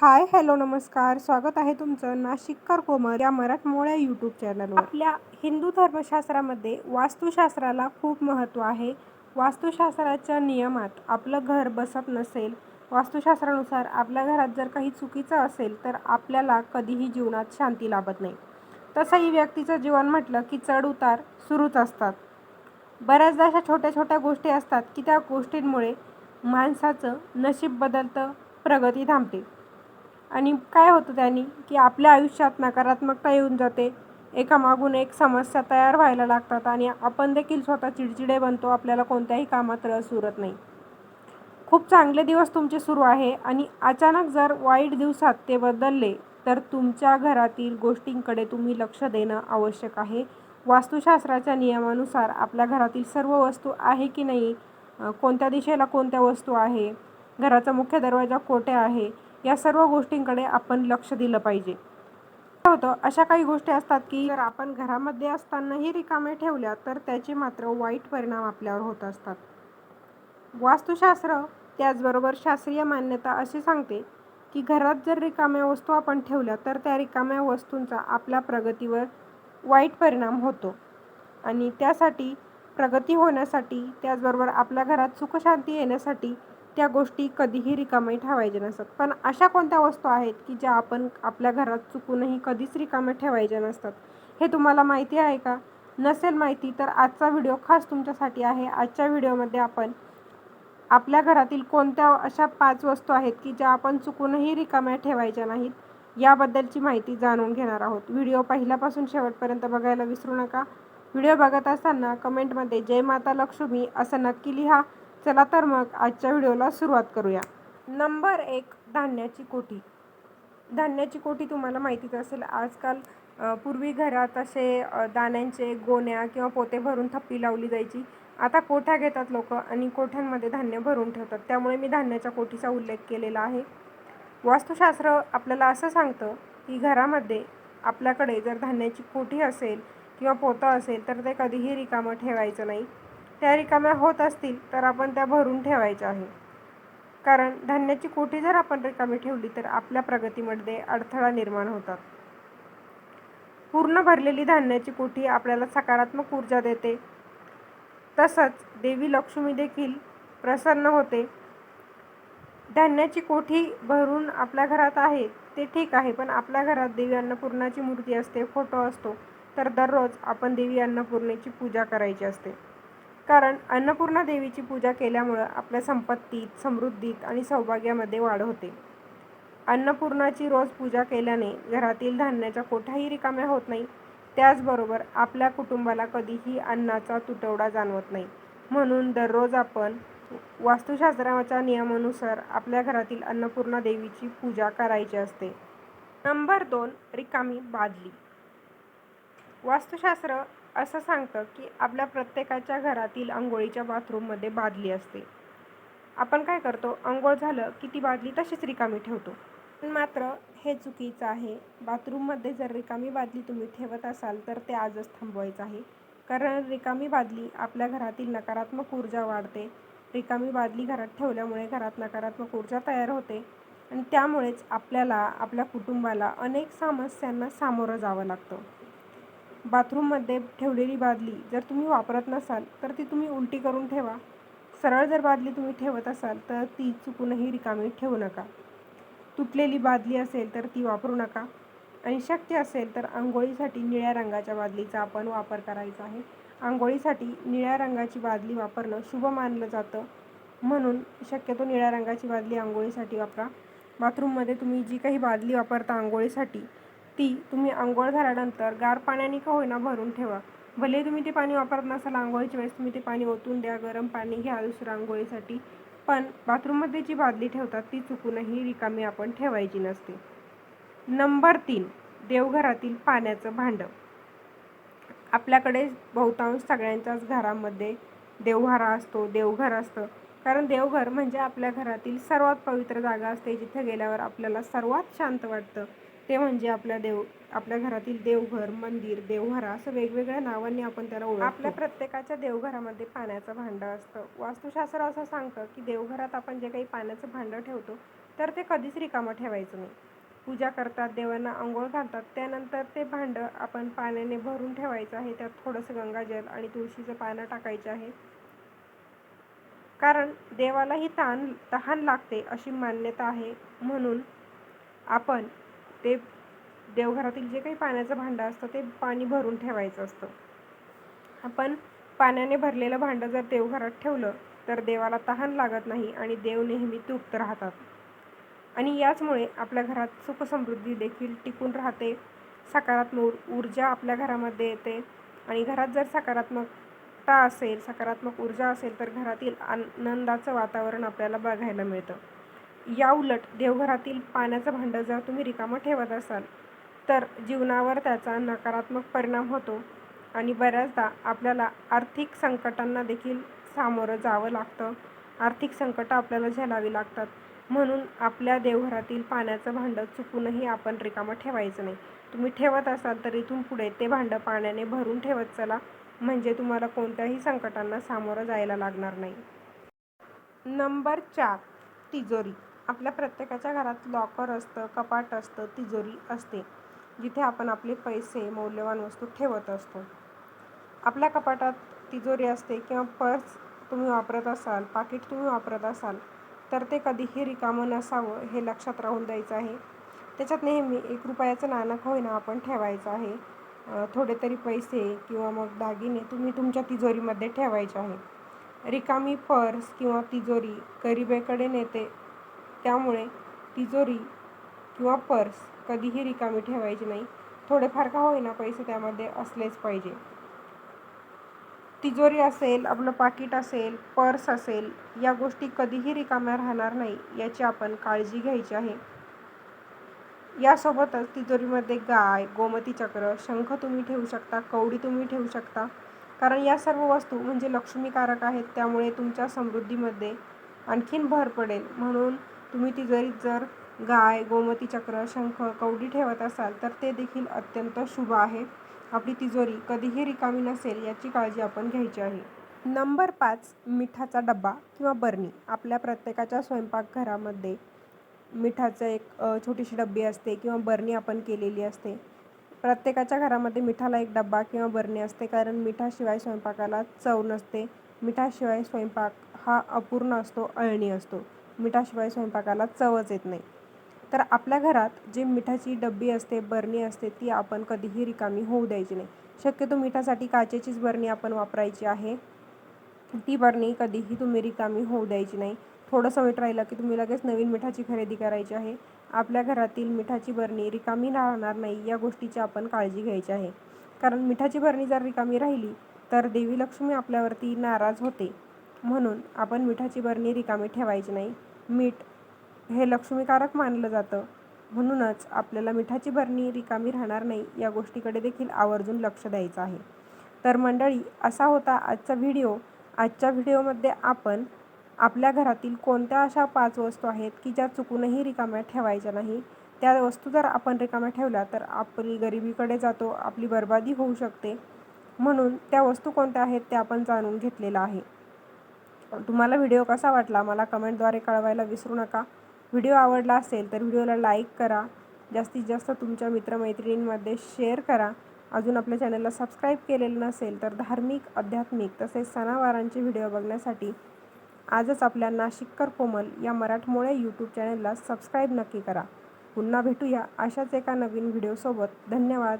Hi hello नमस्कार, स्वागत आहे तुमचं नाशिककर कोमल या मराठमोळ्या यूट्यूब चॅनलवर। आपल्या हिंदू धर्मशास्त्रामध्ये वास्तुशास्त्राला खूप महत्त्व आहे। वास्तुशास्त्राच्या नियमात आपलं घर बसत नसेल, वास्तुशास्त्रानुसार आपल्या घरात जर काही चुकीचं असेल तर आपल्याला कधीही जीवनात शांती लाभत नाही। तसंही व्यक्तीचं जीवन म्हटलं की चढ उतार सुरूच असतात। बऱ्याचदा अशा छोट्या छोट्या गोष्टी असतात की त्या गोष्टींमुळे माणसाचं नशीब बदलतं, प्रगती थांबते। आणि काय होतं त्यानी की आपल्या आयुष्यात नकारात्मकता येऊन जाते, एकामागून एक समस्या तयार व्हायला लागतात आणि आपण देखील स्वतः चिडचिडे बनतो, आपल्याला कोणत्याही कामात रस उरत नाही। खूप चांगले दिवस तुमचे सुरू आहे आणि अचानक जर वाईट दिवसात ते बदलले तर तुमच्या घरातील गोष्टींकडे तुम्ही लक्ष देणं आवश्यक आहे। वास्तुशास्त्राच्या नियमानुसार आपल्या घरातील सर्व वस्तू आहे की नाही, कोणत्या दिशेला कोणत्या वस्तू आहे, घराचा मुख्य दरवाजा कोठे आहे, या सर्व गोष्टींकडे आपण लक्ष दिलं पाहिजे। काय होतं, अशा काही गोष्टी असतात की जर आपण घरामध्ये असतानाही रिकामे ठेवल्या तर त्याचे मात्र वाईट परिणाम आपल्यावर होत असतात। वास्तुशास्त्र त्याचबरोबर शास्त्रीय मान्यता अशी सांगते की घरात जर रिकाम्या वस्तू आपण ठेवल्या तर त्या रिकाम्या वस्तूंचा आपल्या प्रगतीवर वाईट परिणाम होतो आणि त्यासाठी प्रगती होण्यासाठी, त्याचबरोबर आपल्या घरात सुखशांती येण्यासाठी त्या गोष्टी कधीही रिकामे ठेवायच्या नसतात। पण अशा कोणत्या वस्तू आहेत की ज्या आपण आपल्या घरात चुकूनही कधीच रिकामे ठेवायच्या नसतात, हे तुम्हाला माहिती आहे का? नसेल माहिती तर आजचा व्हिडिओ खास तुमच्यासाठी आहे। आजच्या व्हिडिओमध्ये आपण आपल्या घरातील कोणत्या अशा 5 वस्तू आहेत की ज्या आपण चुकूनही रिकाम्या ठेवायच्या नाहीत, याबद्दलची माहिती जाणून घेणार आहोत। व्हिडिओ पहिल्यापासून शेवटपर्यंत बघायला विसरू नका। व्हिडिओ बघत असताना कमेंटमध्ये जय माता लक्ष्मी असं नक्की लिहा। चला तर मग आजच्या व्हिडिओला सुरुवात करूया। नंबर 1, धान्याची कोठी। धान्याची कोठी तुम्हाला माहितीच असेल, आजकाल पूर्वी घरात असे दाण्यांचे गोण्या किंवा पोते भरून थप्पी लावली जायची। आता कोठ्या घेतात लोक आणि कोठ्यांमध्ये धान्य भरून ठेवतात, त्यामुळे मी धान्याच्या कोठीचा उल्लेख केलेला आहे। वास्तुशास्त्र आपल्याला असं सांगतं की घरामध्ये आपल्याकडे जर धान्याची कोठी असेल किंवा पोतं असेल तर ते कधीही रिकामं ठेवायचं नाही। त्या रिकाम्या होत असतील तर आपण त्या भरून ठेवायच्या आहे, कारण धान्याची कोठी जर आपण रिकामी ठेवली तर आपल्या प्रगतीमध्ये अडथळा निर्माण होतात। पूर्ण भरलेली धान्याची कोठी आपल्याला सकारात्मक ऊर्जा देते, तसंच देवी लक्ष्मी देखील प्रसन्न होते। धान्याची कोठी भरून आपल्या घरात आहे ते ठीक आहे, पण आपल्या घरात देवी अन्नपूर्णाची मूर्ती असते, फोटो असतो, तर दररोज आपण देवी अन्नपूर्णेची पूजा करायची असते। कारण अन्नपूर्णा देवीची पूजा केल्यामुळं आपल्या संपत्तीत, समृद्धीत आणि सौभाग्यामध्ये वाढ होते। अन्नपूर्णाची रोज पूजा केल्याने घरातील धान्याच्या कोठ्याही रिकाम्या होत नाही, त्याचबरोबर आपल्या कुटुंबाला कधीही अन्नाचा तुटवडा जाणवत नाही। म्हणून दररोज आपण वास्तुशास्त्राच्या नियमानुसार आपल्या घरातील अन्नपूर्णा देवीची पूजा करायची असते। नंबर 2, रिकामी बादली। वास्तुशास्त्र असं सांगतं की आपल्या प्रत्येकाच्या घरातील अंघोळीच्या बाथरूममध्ये बादली असते। आपण काय करतो, अंघोळ झालं की ती बादली तशीच रिकामी ठेवतो, पण मात्र हे चुकीचं आहे। बाथरूममध्ये जर रिकामी बादली तुम्ही ठेवत असाल तर ते आजच थांबवायचं आहे, कारण रिकामी बादली आपल्या घरातील नकारात्मक ऊर्जा वाढते। रिकामी बादली घरात ठेवल्यामुळे घरात नकारात्मक ऊर्जा तयार होते आणि त्यामुळेच आपल्याला, आपल्या कुटुंबाला अनेक समस्यांना सामोरं जावं लागतं। बाथरूममध्ये ठेवलेली बादली जर तुम्ही वापरत नसाल तर ती तुम्ही उलटी करून ठेवा। सरळ जर बादली तुम्ही ठेवत असाल तर ती चुकूनही रिकामी ठेवू नका। तुटलेली बादली असेल तर ती वापरू नका आणि शक्य असेल तर अंघोळीसाठी निळ्या रंगाच्या बादलीचा आपण वापर करायचा आहे। अंघोळीसाठी निळ्या रंगाची बादली वापरणं शुभ मानलं जातं, म्हणून शक्यतो निळ्या रंगाची बादली अंघोळीसाठी वापरा। बाथरूममध्ये तुम्ही जी काही बादली वापरता अंघोळीसाठी, ती तुम्ही अंघोळ झाल्यानंतर गार पाण्याने का होईना भरून ठेवा। भले तुम्ही ते पाणी वापरत नसाल अंघोळीच्या वेळेस, तुम्ही ते पाणी ओतून द्या, गरम पाणी घ्या दुसरं अंघोळीसाठी, पण बाथरूममध्ये जी बादली ठेवतात ती चुकूनही रिकामी आपण ठेवायची नसते। नंबर 3, देवघरातील पाण्याचं भांडं। आपल्याकडे बहुतांश सगळ्यांच्याच घरामध्ये देवघरा असतो, देवघर असतं, कारण देवघर म्हणजे आपल्या घरातील सर्वात पवित्र जागा असते, जिथे गेल्यावर आपल्याला सर्वात शांत वाटतं। ते म्हणजे आपल्या घरातील देवघर, मंदिर, देवघरा असं वेगवेगळ्या नावांनी आपण त्याला ओळखतो। आपल्या प्रत्येकाच्या देवघरामध्ये पाण्याचं भांडं असतं। वास्तुशास्त्र असं सांगतं की देवघरात आपण जे काही पाण्याचं भांडं ठेवतो तर ते कधीच रिकामं ठेवायचं नाही. पूजा करतात, देवांना अंघोळ घालतात, त्यानंतर ते भांडं आपण पाण्याने भरून ठेवायचं आहे. त्यात थोडंसं गंगाजल आणि तुळशीचं पानं टाकायचे आहे. कारण देवालाही तहान लागते अशी मान्यता आहे. म्हणून आपण ते देवघरातील जे काही पाण्याचं भांडं असतं ते पाणी भरून ठेवायचं असतं. आपण पाण्याने भरलेलं भांडं जर देवघरात ठेवलं तर देवाला तहान लागत नाही आणि देव नेहमी तृप्त राहतात. आणि याचमुळे आपल्या घरात सुखसमृद्धी देखील टिकून राहते. सकारात्मक ऊर्जा आपल्या घरामध्ये येते आणि घरात जर सकारात्मकता असेल, सकारात्मक ऊर्जा असेल तर घरातील आनंदाचं वातावरण आपल्याला बघायला मिळतं. याउलट देवघरातील पाण्याचं भांडं जर तुम्ही रिकामं ठेवत असाल तर जीवनावर त्याचा नकारात्मक परिणाम होतो आणि बऱ्याचदा आपल्याला आर्थिक संकटांना देखील सामोरं जावं लागतं. आर्थिक संकटं आपल्याला झेलावी लागतात. म्हणून आपल्या देवघरातील पाण्याचं भांडं चुकूनही आपण रिकामं ठेवायचं नाही. तुम्ही ठेवत असाल तर इथून पुढे ते भांडं पाण्याने भरून ठेवत चला, म्हणजे तुम्हाला कोणत्याही संकटांना सामोरं जायला लागणार नाही. नंबर 4, तिजोरी. आपल्या प्रत्येकाच्या घरात लॉकर असतं, कपाट असतं, तिजोरी असते, जिथे आपण आपले पैसे, मौल्यवान वस्तू ठेवत असतो. आपल्या कपाटात तिजोरी असते किंवा पर्स तुम्ही वापरत असाल, पाकीट तुम्ही वापरत असाल तर ते कधीही रिकामं नसावं हे लक्षात राहून द्यायचं आहे. त्याच्यात नेहमी 1 रुपयाचं नाणं का होईना आपण ठेवायचं आहे. थोडे तरी पैसे किंवा मग दागिने तुम्ही तुमच्या तिजोरीमध्ये ठेवायचे आहे. रिकामी पर्स किंवा तिजोरी गरिबीकडे नेते. त्यामुळे तिजोरी किंवा पर्स कधीही रिकामी ठेवायची नाही. थोडेफार का होईना पैसे त्यामध्ये असलेच पाहिजे. तिजोरी असेल, आपलं पाकीट असेल, पर्स असेल, या गोष्टी कधीही रिकाम्या राहणार नाही याची आपण काळजी घ्यायची आहे. यासोबतच तिजोरीमध्ये गाय, गोमती चक्र, शंख तुम्ही ठेवू शकता, कवडी तुम्ही ठेवू शकता. कारण या सर्व वस्तू म्हणजे लक्ष्मीकारक आहेत. त्यामुळे तुमच्या समृद्धीमध्ये आणखीन भर पडेल. म्हणून तुम्ही तिजोरीत जर गाय, गोमती चक्र, शंख, कवडी ठेवत असाल तर ते देखील अत्यंत शुभ आहे. आपली तिजोरी कधीही रिकामी नसेल याची काळजी आपण घ्यायची आहे. नंबर 5, मिठाचा डब्बा किंवा बरणी. आपल्या प्रत्येकाच्या स्वयंपाकघरामध्ये मिठाचं एक छोटीशी डब्बी असते किंवा बरणी आपण केलेली असते. प्रत्येकाच्या घरामध्ये मिठाला एक डब्बा किंवा बरणी असते, कारण मिठाशिवाय स्वयंपाकाला चव नसते. मिठाशिवाय स्वयंपाक हा अपूर्ण असतो, अळणी असतो. मिठाशिवाय स्वयंपाकाला चवच येत नाही. तर आपल्या घरात जी मिठाची डब्बी असते, बरणी असते, ती आपण कधीही रिकामी होऊ द्यायची नाही. शक्यतो मिठासाठी काचेचीच बरणी आपण वापरायची आहे. ती बरणी कधीही तुम्ही रिकामी होऊ द्यायची नाही. थोडंसं मीठ राहिलं की तुम्ही लगेच नवीन मिठाची खरेदी करायची आहे. आपल्या घरातील मिठाची बरणी रिकामी राहणार नाही या गोष्टीची आपण काळजी घ्यायची आहे. कारण मिठाची बरणी जर रिकामी राहिली तर देवी लक्ष्मी आपल्यावरती नाराज होते. म्हणून आपण मिठाची बरणी रिकामी ठेवायची नाही. मीठ हे लक्ष्मीकारक मानलं जातं. म्हणूनच आपल्याला मिठाची बरणी रिकामी राहणार नाही या गोष्टीकडे देखील आवर्जून लक्ष द्यायचं आहे. तर मंडळी, असा होता आजचा व्हिडिओ. आजच्या व्हिडिओमध्ये आपण आपल्या घरातील कोणत्या अशा 5 वस्तू आहेत की ज्या चुकूनही रिकाम्या ठेवायच्या नाही. त्या वस्तू जर आपण रिकाम्या ठेवल्या तर आपली गरिबीकडे जातो, आपली बरबादी होऊ शकते. म्हणून त्या वस्तू कोणत्या आहेत त्या आपण जाणून घेतलेला आहे. तुम्हाला व्हिडिओ कसा वाटला मला कमेंटद्वारे कळवायला विसरू नका. व्हिडिओ आवडला असेल तर व्हिडिओला लाईक करा. जास्तीत जास्त तुमच्या मित्रमैत्रिणींमध्ये शेअर करा. अजून आपल्या चॅनलला सबस्क्राईब केलेलं नसेल तर धार्मिक, आध्यात्मिक तसेच सणावारांचे व्हिडिओ बघण्यासाठी आजच आपल्या नाशिककर कोमल या मराठमोळ्या यूट्यूब चॅनलला सबस्क्राईब नक्की करा. पुन्हा भेटूया अशाच एका नवीन व्हिडिओसोबत. धन्यवाद.